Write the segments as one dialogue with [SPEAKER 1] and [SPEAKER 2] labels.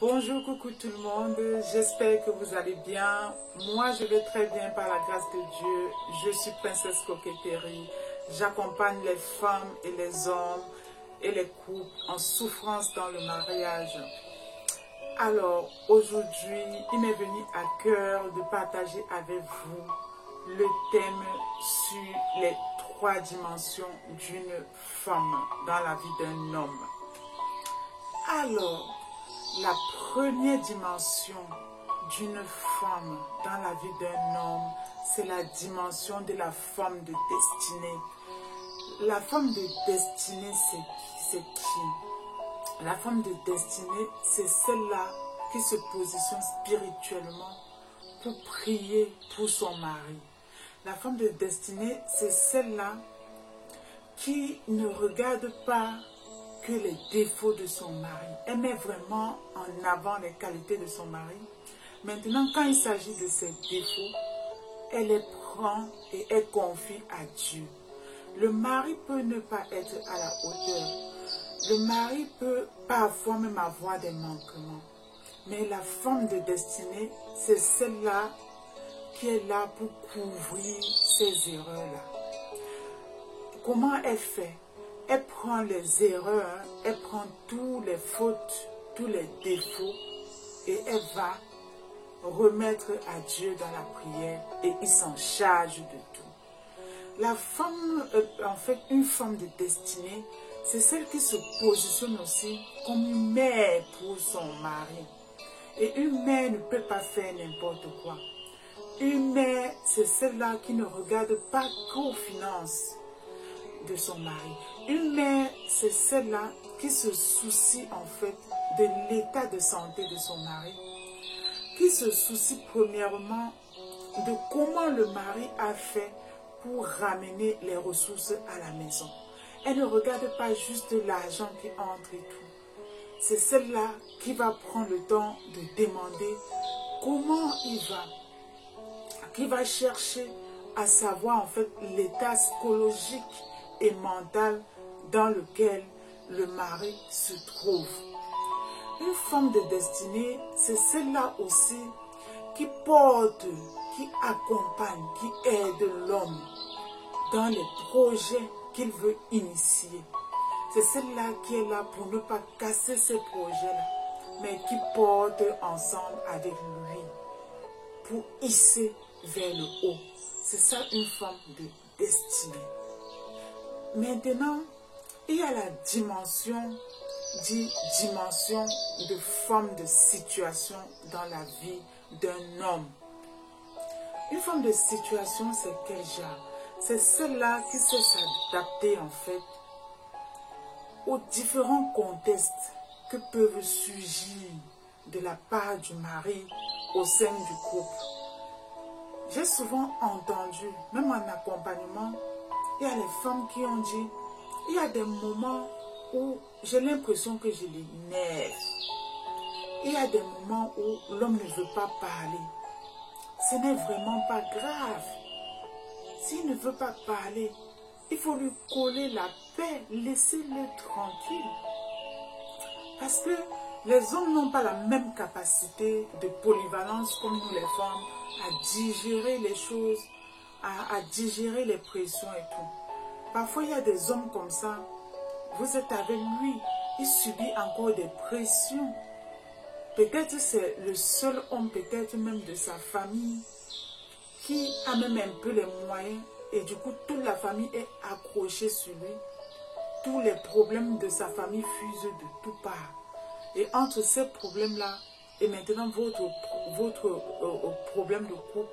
[SPEAKER 1] Bonjour, coucou tout le monde, j'espère que vous allez bien. Moi, je vais très bien par la grâce de Dieu. Je suis Princesse Coquetterie. J'accompagne les femmes et les hommes et les couples en souffrance dans le mariage. Alors, aujourd'hui, il m'est venu à cœur de partager avec vous le thème sur les 3 dimensions d'une femme dans la vie d'un homme. Alors, la première dimension d'une femme dans la vie d'un homme, c'est la dimension de la femme de destinée. La femme de destinée, c'est qui? La femme de destinée, c'est celle-là qui se positionne spirituellement pour prier pour son mari. La femme de destinée, c'est celle-là qui ne regarde pas que les défauts de son mari. Elle met vraiment en avant les qualités de son mari. Maintenant, quand il s'agit de ses défauts, elle les prend et elle confie à Dieu. Le mari peut ne pas être à la hauteur. Le mari peut parfois même avoir des manquements. Mais la femme de destinée, c'est celle-là qui est là pour couvrir ces erreurs-là. Comment elle fait? Elle prend les erreurs, elle prend toutes les fautes, tous les défauts et elle va remettre à Dieu dans la prière et il s'en charge de tout. La femme, en fait, une femme de destinée, c'est celle qui se positionne aussi comme une mère pour son mari. Et une mère ne peut pas faire n'importe quoi. Une mère, c'est celle-là qui ne regarde pas qu'aux finances de son mari. Une mère, c'est celle-là qui se soucie en fait de l'état de santé de son mari, qui se soucie premièrement de comment le mari a fait pour ramener les ressources à la maison. Elle ne regarde pas juste l'argent qui entre et tout. C'est celle-là qui va prendre le temps de demander comment il va, qui va chercher à savoir en fait l'état psychologique et mental dans lequel le mari se trouve. Une femme de destinée, c'est celle-là aussi qui porte, qui accompagne, qui aide l'homme dans les projets qu'il veut initier. C'est celle-là qui est là pour ne pas casser ces projets-là, mais qui porte ensemble avec lui pour hisser vers le haut. C'est ça une femme de destinée. Maintenant, il y a la dimension de femme de situation dans la vie d'un homme. Une femme de situation, c'est quel genre? C'est celle-là qui sait s'adapter en fait aux différents contextes que peuvent surgir de la part du mari au sein du couple. J'ai souvent entendu, même en accompagnement, il y a les femmes qui ont dit, il y a des moments où j'ai l'impression que je l'énerve. Il y a des moments où l'homme ne veut pas parler. Ce n'est vraiment pas grave. S'il ne veut pas parler, il faut lui coller la paix, laissez-le tranquille. Parce que les hommes n'ont pas la même capacité de polyvalence comme nous les femmes à digérer les choses, à digérer les pressions et tout. Parfois, il y a des hommes comme ça, vous êtes avec lui, il subit encore des pressions. Peut-être c'est le seul homme, peut-être même de sa famille, qui a même un peu les moyens et du coup, toute la famille est accrochée sur lui. Tous les problèmes de sa famille fusent de toutes parts. Et entre ces problèmes-là et maintenant votre problème de couple,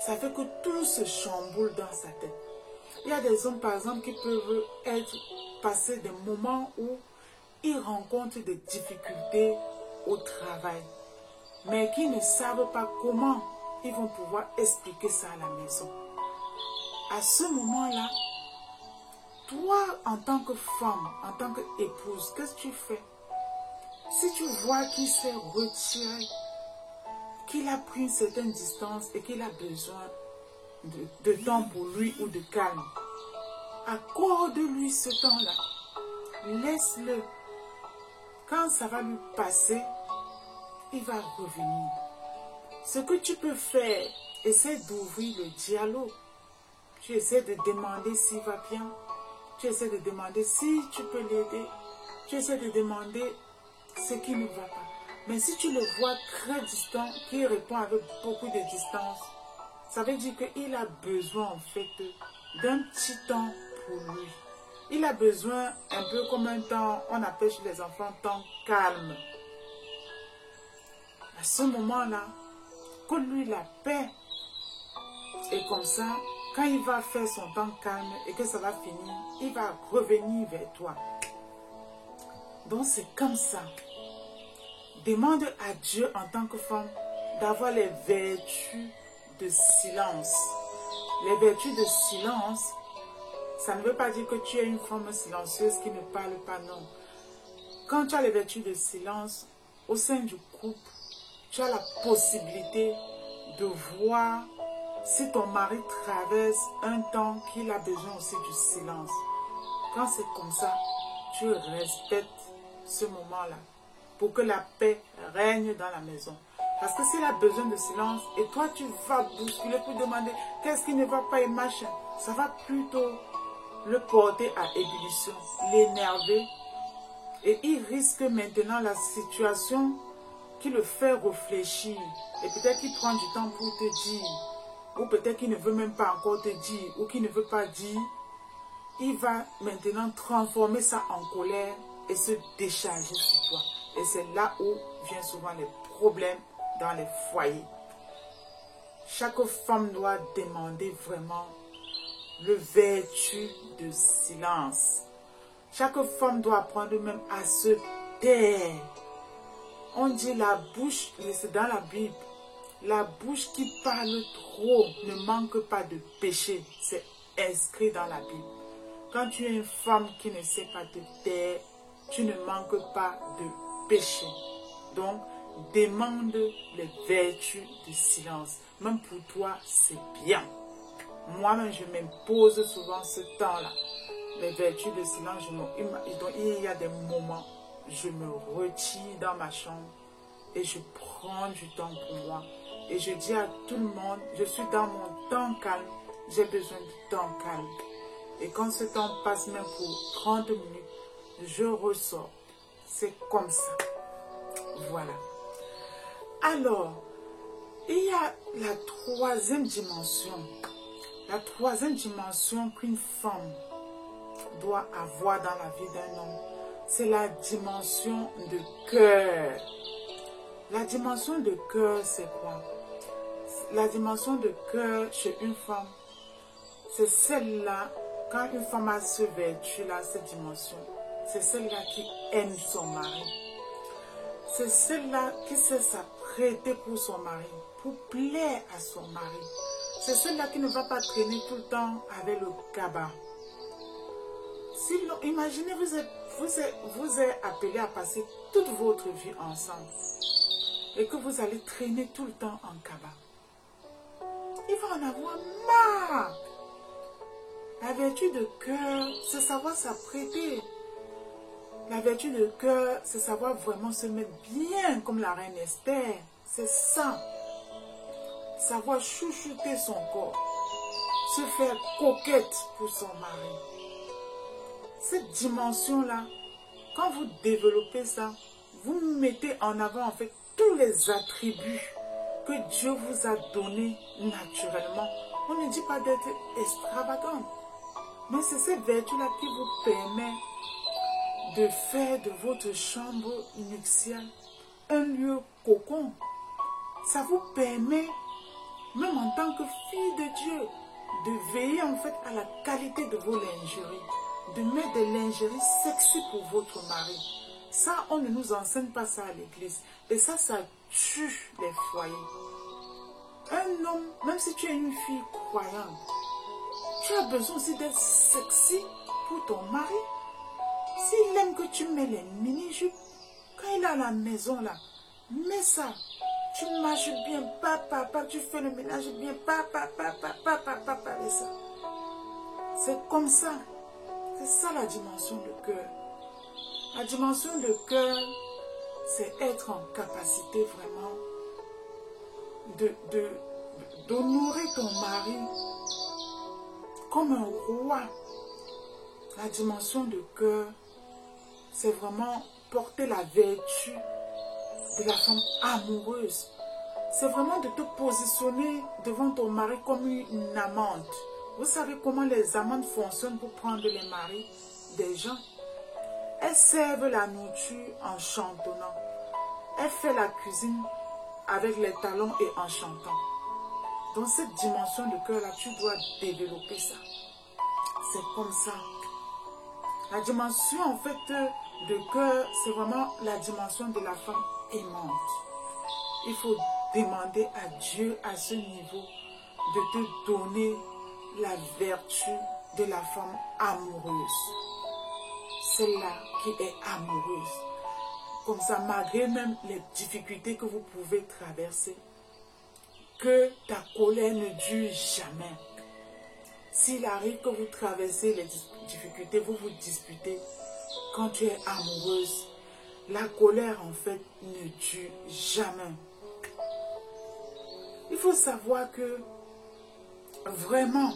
[SPEAKER 1] ça fait que tout se chamboule dans sa tête. Il y a des hommes, par exemple, qui peuvent passer des moments où ils rencontrent des difficultés au travail, mais qui ne savent pas comment ils vont pouvoir expliquer ça à la maison. À ce moment-là, toi, en tant que femme, en tant qu'épouse, qu'est-ce que tu fais? Si tu vois qu'il s'est retiré, qu'il a pris une certaine distance et qu'il a besoin de temps pour lui ou de calme, accorde-lui ce temps-là. Laisse-le. quand ça va lui passer, il va revenir. Ce que tu peux faire, essaie d'ouvrir le dialogue. Tu essaies de demander s'il va bien. Tu essaies de demander si tu peux l'aider. Tu essaies de demander ce qui ne va pas. Mais si tu le vois très distant, qu'il répond avec beaucoup de distance, ça veut dire qu'il a besoin en fait d'un petit temps pour lui. Il a besoin un peu comme un temps, on appelle chez les enfants, temps calme. À ce moment-là, donne-lui la paix. Et comme ça, quand il va faire son temps calme et que ça va finir, il va revenir vers toi. Donc c'est comme ça. Demande à Dieu en tant que femme d'avoir les vertus de silence. Les vertus de silence, ça ne veut pas dire que tu es une femme silencieuse qui ne parle pas, non. Quand tu as les vertus de silence, au sein du couple, tu as la possibilité de voir si ton mari traverse un temps qu'il a besoin aussi du silence. Quand c'est comme ça, tu respectes ce moment-là pour que la paix règne dans la maison. Parce que s'il a besoin de silence et toi tu vas bousculer pour demander qu'est-ce qui ne va pas et machin, ça va plutôt le porter à ébullition, l'énerver. Et il risque maintenant la situation qui le fait réfléchir. Et peut-être qu'il prend du temps pour te dire. Ou peut-être qu'il ne veut même pas encore te dire. Ou qu'il ne veut pas dire. Il va maintenant transformer ça en colère et se décharger sur toi. Et c'est là où viennent souvent les problèmes dans les foyers. Chaque femme doit demander vraiment le vertu de silence. Chaque femme doit apprendre même à se taire. On dit la bouche, c'est dans la Bible, la bouche qui parle trop ne manque pas de péché. C'est inscrit dans la Bible. Quand tu es une femme qui ne sait pas te taire, tu ne manques pas de péché. Donc, demande les vertus du silence. Même pour toi, c'est bien. Moi-même, je m'impose souvent ce temps-là. Les vertus de silence, il y a des moments, je me retire dans ma chambre et je prends du temps pour moi. Et je dis à tout le monde, je suis dans mon temps calme, j'ai besoin du temps calme. Et quand ce temps passe même pour 30 minutes, je ressors. C'est comme ça. Voilà. Alors, il y a la troisième dimension. La troisième dimension qu'une femme doit avoir dans la vie d'un homme, c'est la dimension de cœur. La dimension de cœur, c'est quoi? La dimension de cœur chez une femme, c'est celle-là, quand une femme a ce vertu-là, cette dimension, c'est celle-là qui aime son mari. C'est celle-là qui sait s'apprêter pour son mari, pour plaire à son mari. C'est celle-là qui ne va pas traîner tout le temps avec le cabas. Imaginez, vous êtes appelé à passer toute votre vie ensemble et que vous allez traîner tout le temps en cabas. Il va en avoir marre. La vertu de cœur, c'est savoir s'apprêter. La vertu de cœur, c'est savoir vraiment se mettre bien comme la reine Esther. C'est ça. Savoir chouchouter son corps. Se faire coquette pour son mari. Cette dimension-là, quand vous développez ça, vous mettez en avant en fait tous les attributs que Dieu vous a donnés naturellement. On ne dit pas d'être extravagant, mais c'est cette vertu-là qui vous permet de faire de votre chambre nuptiale un lieu cocon. Ça vous permet, même en tant que fille de Dieu, de veiller en fait à la qualité de vos lingeries, de mettre des lingeries sexy pour votre mari. Ça, on ne nous enseigne pas ça à l'église. Et ça tue les foyers. Un homme, même si tu es une fille croyante, tu as besoin aussi d'être sexy pour ton mari. S'il aime que tu mets les mini-jupes, quand il est à la maison là, mets ça. Tu marches bien, papa, tu fais le ménage bien, papa, et ça. C'est comme ça. C'est ça la dimension de cœur. La dimension de cœur, c'est être en capacité vraiment d'honorer ton mari comme un roi. La dimension de cœur, c'est vraiment porter la vertu de la femme amoureuse. C'est vraiment de te positionner devant ton mari comme une amante. Vous savez comment les amantes fonctionnent pour prendre les maris des gens? Elles servent la nourriture en chantonnant. Elles font la cuisine avec les talons et en chantant. Dans cette dimension de cœur-là, tu dois développer ça. C'est comme ça. La dimension en fait de cœur, c'est vraiment la dimension de la femme aimante. Il faut demander à Dieu à ce niveau de te donner la vertu de la femme amoureuse. Celle-là qui est amoureuse. Comme ça, malgré même les difficultés que vous pouvez traverser, que ta colère ne dure jamais. S'il arrive que vous traversez les difficultés, vous vous disputez, quand tu es amoureuse, la colère en fait ne dure jamais. Il faut savoir que vraiment,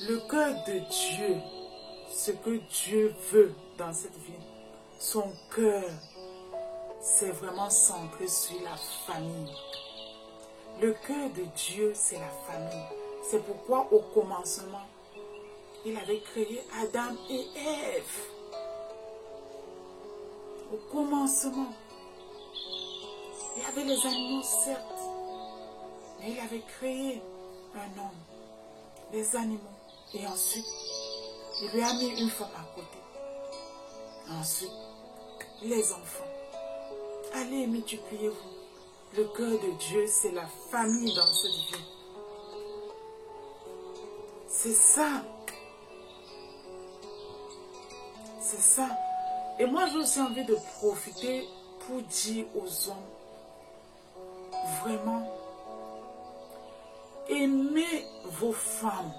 [SPEAKER 1] le cœur de Dieu, ce que Dieu veut dans cette vie, son cœur, c'est vraiment centré sur la famille. Le cœur de Dieu, c'est la famille. C'est pourquoi au commencement, il avait créé Adam et Ève. Au commencement, il y avait les animaux, certes, mais il avait créé un homme, les animaux, et ensuite, il lui a mis une femme à côté. Ensuite, les enfants. Allez, multipliez-vous. Le cœur de Dieu, c'est la famille dans cette vie. C'est ça. C'est ça. Et moi, j'ai aussi envie de profiter pour dire aux hommes, vraiment, aimez vos femmes.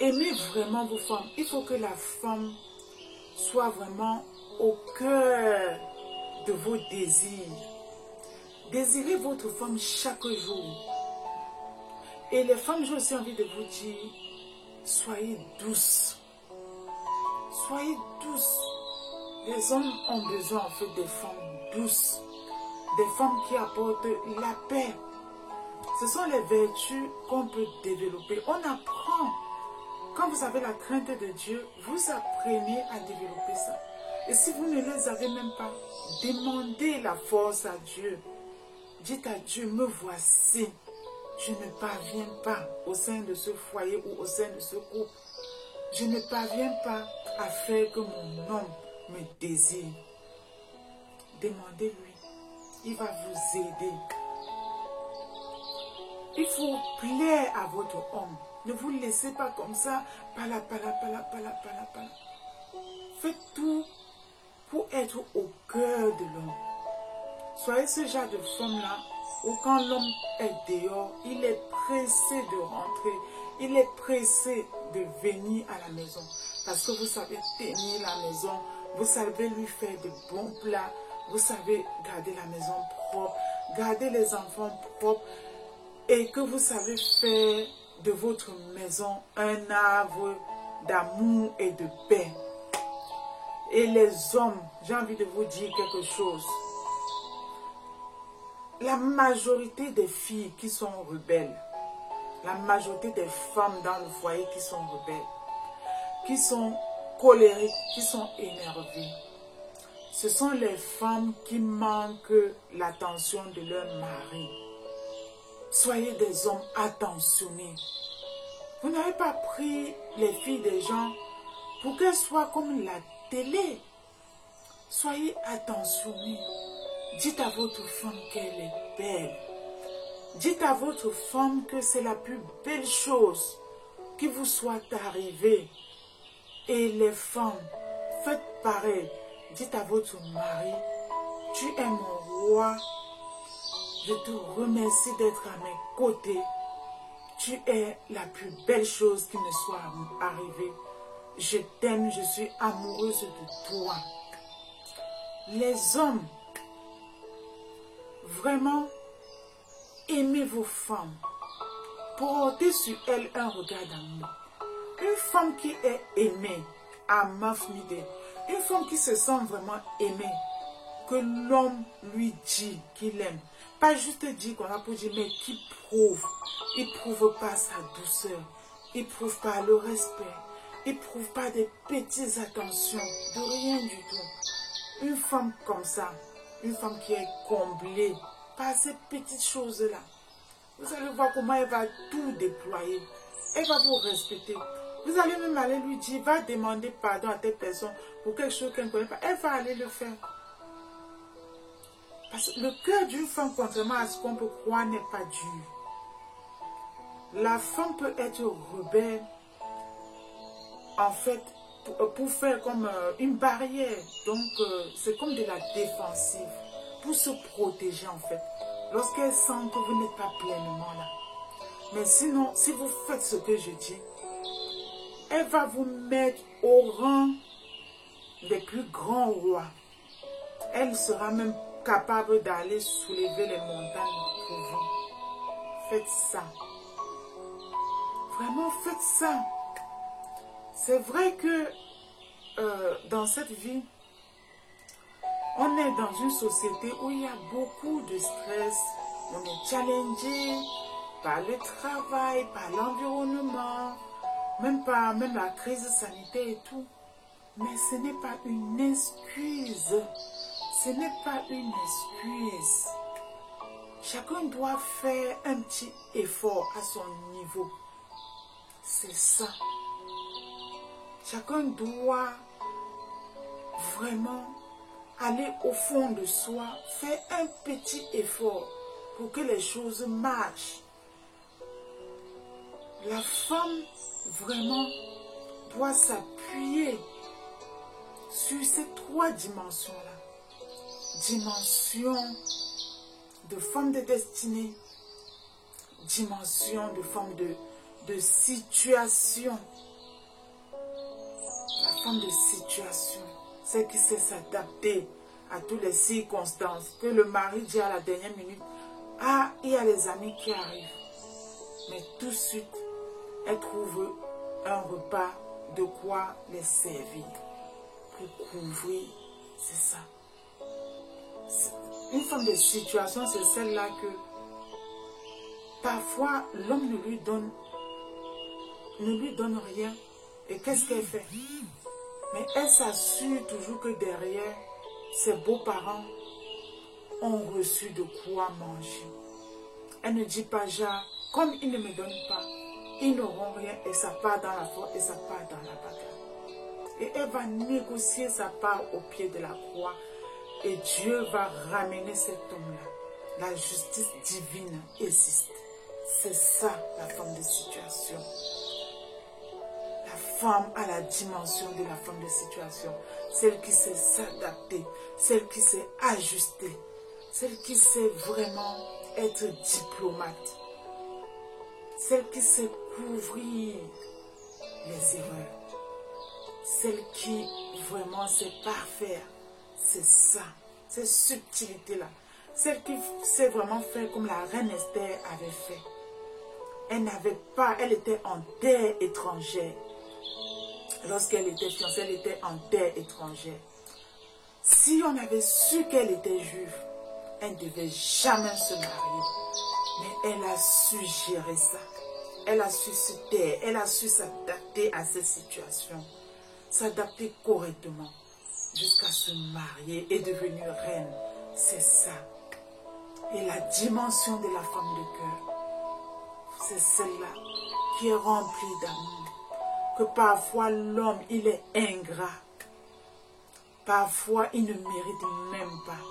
[SPEAKER 1] Aimez vraiment vos femmes. Il faut que la femme soit vraiment au cœur de vos désirs. Désirez votre femme chaque jour. Et les femmes, j'ai aussi envie de vous dire, soyez douces. Soyez douces. Les hommes ont besoin en fait des femmes douces. Des femmes qui apportent la paix. Ce sont les vertus qu'on peut développer. On apprend. Quand vous avez la crainte de Dieu, vous apprenez à développer ça. Et si vous ne les avez même pas, demandez la force à Dieu. Dites à Dieu, me voici. Je ne parviens pas au sein de ce foyer ou au sein de ce couple. Je ne parviens pas à faire que mon homme me désire. Demandez-lui. Il va vous aider. Il faut plaire à votre homme. Ne vous laissez pas comme ça. Pala. Faites tout pour être au cœur de l'homme. Soyez ce genre de femme-là où quand l'homme est dehors, il est pressé de rentrer. Il est pressé de venir à la maison. Parce que vous savez tenir la maison. Vous savez lui faire de bons plats. Vous savez garder la maison propre. Garder les enfants propres. Et que vous savez faire de votre maison un arbre d'amour et de paix. Et les hommes, j'ai envie de vous dire quelque chose. La majorité des filles qui sont rebelles, la majorité des femmes dans le foyer qui sont rebelles, qui sont colériques, qui sont énervées, ce sont les femmes qui manquent l'attention de leur mari. Soyez des hommes attentionnés. Vous n'avez pas pris les filles des gens pour qu'elles soient comme la télé. Soyez attentionnés. Dites à votre femme qu'elle est belle. Dites à votre femme que c'est la plus belle chose qui vous soit arrivée. Et les femmes, faites pareil. Dites à votre mari, tu es mon roi. Je te remercie d'être à mes côtés. Tu es la plus belle chose qui me soit arrivée. je t'aime, je suis amoureuse de toi. Les hommes, vraiment, aimez vos femmes. Portez sur elles un regard d'amour. Une femme qui est aimée, à Mafmide, une femme qui se sent vraiment aimée, que l'homme lui dit qu'il aime. Pas juste dire qu'on a pour dire, mais qui prouve. Il prouve pas sa douceur. Il prouve pas le respect. Il prouve pas des petites attentions. De rien du tout. Une femme comme ça, une femme qui est comblée par ces petites choses-là, vous allez voir comment elle va tout déployer. Elle va vous respecter. Vous allez même aller lui dire, va demander pardon à telle personne pour quelque chose qu'elle ne connaît pas. Elle va aller le faire. Parce que le cœur d'une femme, contrairement à ce qu'on peut croire, n'est pas dur. La femme peut être rebelle, en fait, pour faire comme une barrière. Donc, c'est comme de la défensive, pour se protéger, en fait. Lorsqu'elle sent que vous n'êtes pas pleinement là. Mais sinon, si vous faites ce que je dis, elle va vous mettre au rang des plus grands rois. Elle sera même capable d'aller soulever les montagnes pour vous. Faites ça. Vraiment, faites ça. C'est vrai que dans cette vie, on est dans une société où il y a beaucoup de stress. On est challengé par le travail, par l'environnement, même par la crise sanitaire et tout. Mais ce n'est pas une excuse. Ce n'est pas une excuse. Chacun doit faire un petit effort à son niveau. C'est ça. Chacun doit vraiment aller au fond de soi, faire un petit effort pour que les choses marchent. La femme, vraiment, doit s'appuyer sur ces trois dimensions-là. Dimension de femme de destinée, dimension de femme de situation. La femme de situation, c'est qui sait s'adapter à toutes les circonstances, que le mari dit à la dernière minute, ah, il y a les amis qui arrivent. Mais tout de suite, elle trouve un repas, de quoi les servir, pour couvrir, c'est ça. Une femme de situation, c'est celle-là que parfois l'homme ne lui donne rien. Et qu'est-ce qu'elle fait? Mais elle s'assure toujours que derrière, ses beaux-parents ont reçu de quoi manger. Elle ne dit pas genre, comme ils ne me donnent pas, ils n'auront rien et ça part dans la force et ça part dans la bagarre. Et elle va négocier sa part au pied de la croix. Et Dieu va ramener cet homme-là. La justice divine existe. C'est ça la femme de situation. La femme a la dimension de la femme de situation. Celle qui sait s'adapter. Celle qui sait ajuster. Celle qui sait vraiment être diplomate. Celle qui sait couvrir les erreurs. Celle qui vraiment sait parfaire. C'est ça, cette subtilité-là. Celle qui sait vraiment faire comme la reine Esther avait fait. Elle n'avait pas, elle était en terre étrangère. Lorsqu'elle était fiancée, elle était en terre étrangère. Si on avait su qu'elle était juive, elle ne devait jamais se marier. Mais elle a su gérer ça. Elle a su se taire, elle a su s'adapter à cette situation. S'adapter correctement. Jusqu'à se marier et devenir reine. C'est ça. Et la dimension de la femme de cœur, c'est celle-là qui est remplie d'amour. Que parfois l'homme, il est ingrat. Parfois, il ne mérite même pas.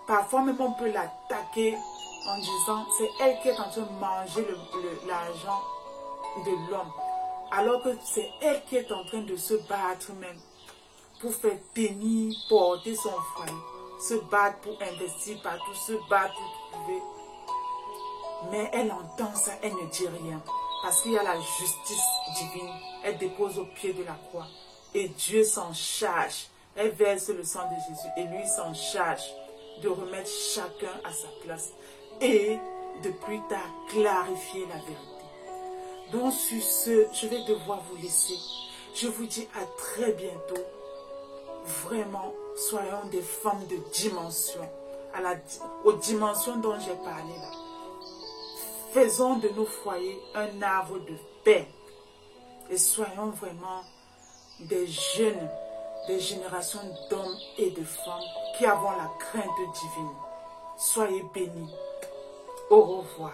[SPEAKER 1] Parfois même, on peut l'attaquer en disant, c'est elle qui est en train de manger l'argent de l'homme. Alors que c'est elle qui est en train de se battre même. Pour faire tenir, porter son foyer, se battre pour investir partout, se battre pour trouver. Mais elle entend ça, elle ne dit rien. parce qu'il y a la justice divine. Elle dépose au pied de la croix. Et Dieu s'en charge. Elle verse le sang de Jésus. Et lui s'en charge de remettre chacun à sa place. Et de plus tard clarifier la vérité. Donc sur ce, je vais devoir vous laisser. Je vous dis à très bientôt. Vraiment, soyons des femmes de dimension. Aux dimensions dont j'ai parlé là. Faisons de nos foyers un arbre de paix. Et soyons vraiment des jeunes, des générations d'hommes et de femmes qui avons la crainte divine. Soyez bénis. Au revoir.